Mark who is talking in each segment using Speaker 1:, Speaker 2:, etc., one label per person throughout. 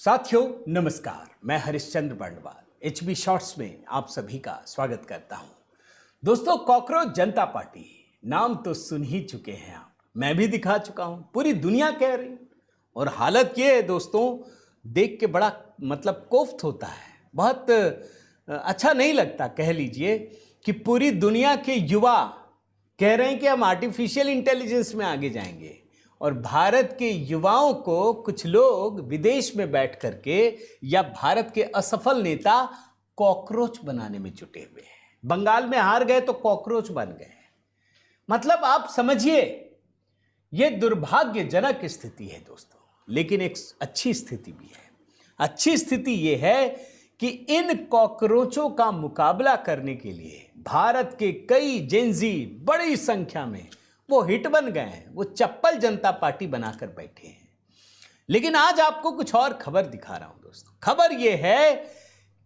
Speaker 1: साथियों नमस्कार, मैं हरिश्चंद्र बर्णवाल एचबी शॉर्ट्स में आप सभी का स्वागत करता हूं। दोस्तों, कॉकरोच जनता पार्टी नाम तो सुन ही चुके हैं आप, मैं भी दिखा चुका हूं, पूरी दुनिया कह रही। और हालत ये है दोस्तों, देख के बड़ा कोफ्त होता है, बहुत अच्छा नहीं लगता। कह लीजिए कि पूरी दुनिया के युवा कह रहे हैं कि हम आर्टिफिशियल इंटेलिजेंस में आगे जाएंगे, और भारत के युवाओं को कुछ लोग विदेश में बैठ करके या भारत के असफल नेता कॉकरोच बनाने में जुटे हुए हैं। बंगाल में हार गए तो कॉकरोच बन गए। आप समझिए, यह दुर्भाग्यजनक स्थिति है दोस्तों, लेकिन एक अच्छी स्थिति भी है। अच्छी स्थिति यह है कि इन कॉकरोचों का मुकाबला करने के लिए भारत के कई जेंजी बड़ी संख्या में वो हिट बन गए हैं, वो चप्पल जनता पार्टी बनाकर बैठे हैं। लेकिन आज आपको कुछ और खबर दिखा रहा हूं दोस्तों। खबर ये है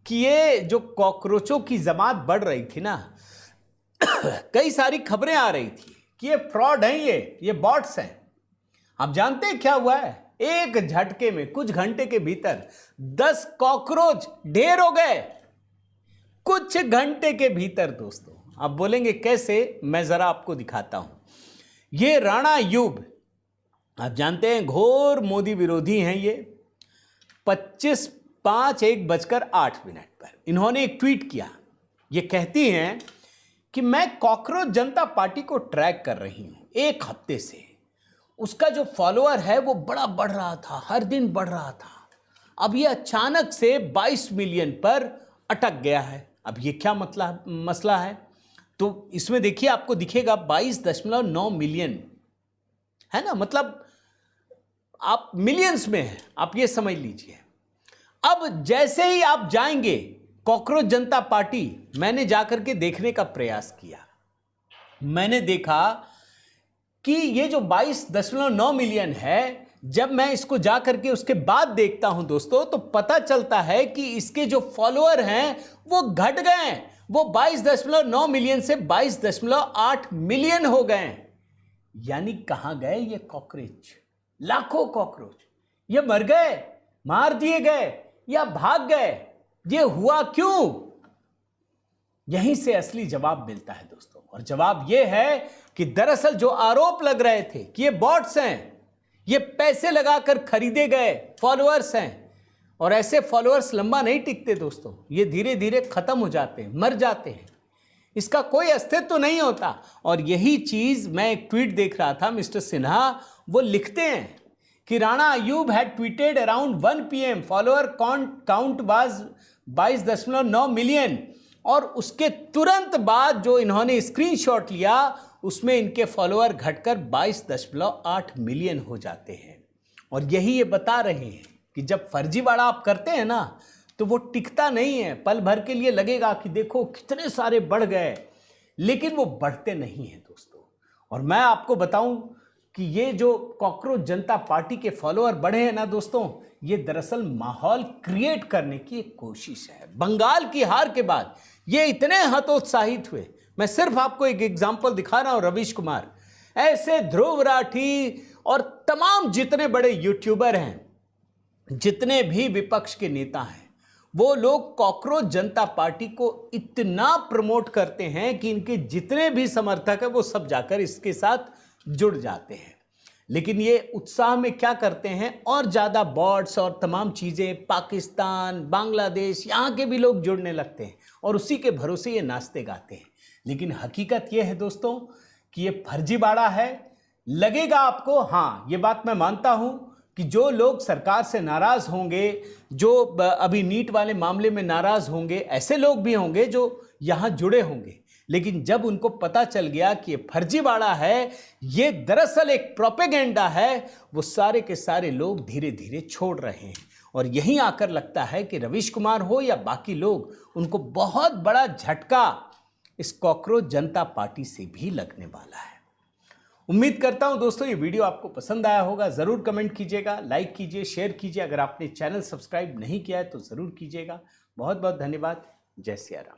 Speaker 1: कि ये जो कॉकरोचों की जमात बढ़ रही थी ना, कई सारी खबरें आ रही थी कि ये फ्रॉड हैं, ये बॉट्स हैं। आप जानते हैं क्या हुआ है? एक झटके में कुछ घंटे के भीतर 10 कॉकरोच ढेर हो गए, कुछ घंटे के भीतर दोस्तों। आप बोलेंगे कैसे? मैं जरा आपको दिखाता हूं। ये राणा अय्यूब, आप जानते हैं घोर मोदी विरोधी हैं। ये 25:05 पर इन्होंने एक ट्वीट किया। ये कहती हैं कि मैं कॉकरोच जनता पार्टी को ट्रैक कर रही हूं एक हफ्ते से। उसका जो फॉलोअर है वो बड़ा बढ़ रहा था, हर दिन बढ़ रहा था। अब ये अचानक से 22 मिलियन पर अटक गया है। अब ये क्या मसला है? तो इसमें देखिए, आपको दिखेगा 22.9 मिलियन है ना, आप मिलियंस में हैं, आप ये समझ लीजिए। अब जैसे ही आप जाएंगे कॉकरोच जनता पार्टी, मैंने जाकर के देखने का प्रयास किया। मैंने देखा कि ये जो 22.9 मिलियन है, जब मैं इसको जाकर के उसके बाद देखता हूं दोस्तों, तो पता चलता है कि इसके जो फॉलोअर हैं वो घट गए। वो 22.9 मिलियन से 22.8 मिलियन हो गए। यानी कहां गए ये कॉकरोच? लाखों कॉकरोच ये मर गए, मार दिए गए या भाग गए? ये हुआ क्यों? यहीं से असली जवाब मिलता है दोस्तों। और जवाब ये है कि दरअसल जो आरोप लग रहे थे कि ये बॉट्स हैं, ये पैसे लगाकर खरीदे गए फॉलोअर्स हैं, और ऐसे फॉलोअर्स लंबा नहीं टिकते दोस्तों। ये धीरे धीरे खत्म हो जाते हैं, मर जाते हैं, इसका कोई अस्तित्व तो नहीं होता। और यही चीज मैं एक ट्वीट देख रहा था, मिस्टर सिन्हा वो लिखते हैं कि Rana Ayyub had tweeted around 1 PM, follower count was 22.9 million. और उसके तुरंत बाद जो इन्होंने स्क्रीनशॉट लिया, उसमें इनके फॉलोअर घटकर 22.8 मिलियन हो जाते हैं। और यही ये बता रहे हैं कि जब फर्जीवाड़ा आप करते हैं ना, तो वो टिकता नहीं है। पल भर के लिए लगेगा कि देखो कितने सारे बढ़ गए, लेकिन वो बढ़ते नहीं हैं दोस्तों। और मैं आपको बताऊं कि ये जो कॉकरोच जनता पार्टी के फॉलोअर बढ़े हैं ना दोस्तों, ये दरअसल माहौल क्रिएट करने की एक कोशिश है। बंगाल की हार के बाद ये इतने हतोत्साहित हुए। मैं सिर्फ आपको एक एग्जाम्पल दिखा रहा हूं। रवीश कुमार, ऐसे ध्रुव राठी और तमाम जितने बड़े यूट्यूबर हैं, जितने भी विपक्ष के नेता हैं, वो लोग कॉकरोच जनता पार्टी को इतना प्रमोट करते हैं कि इनके जितने भी समर्थक हैं वो सब जाकर इसके साथ जुड़ जाते हैं। लेकिन ये उत्साह में क्या करते हैं, और ज़्यादा बॉट्स और तमाम चीज़ें, पाकिस्तान, बांग्लादेश, यहाँ के भी लोग जुड़ने लगते हैं, और उसी के भरोसे ये नाचते गाते हैं। लेकिन हकीकत ये है दोस्तों कि ये फर्जीवाड़ा है। लगेगा आपको, हाँ ये बात मैं मानता हूँ कि जो लोग सरकार से नाराज़ होंगे, जो अभी नीट वाले मामले में नाराज़ होंगे, ऐसे लोग भी होंगे जो यहाँ जुड़े होंगे। लेकिन जब उनको पता चल गया कि ये फर्जीवाड़ा है, ये दरअसल एक प्रोपेगेंडा है, वो सारे के सारे लोग धीरे धीरे छोड़ रहे हैं। और यहीं आकर लगता है कि रवीश कुमार हो या बाकी लोग, उनको बहुत बड़ा झटका इस कॉकरोच जनता पार्टी से भी लगने वाला है। उम्मीद करता हूं दोस्तों ये वीडियो आपको पसंद आया होगा। ज़रूर कमेंट कीजिएगा, लाइक कीजिए, शेयर कीजिए। अगर आपने चैनल सब्सक्राइब नहीं किया है तो ज़रूर कीजिएगा। बहुत बहुत धन्यवाद। जय सिया राम।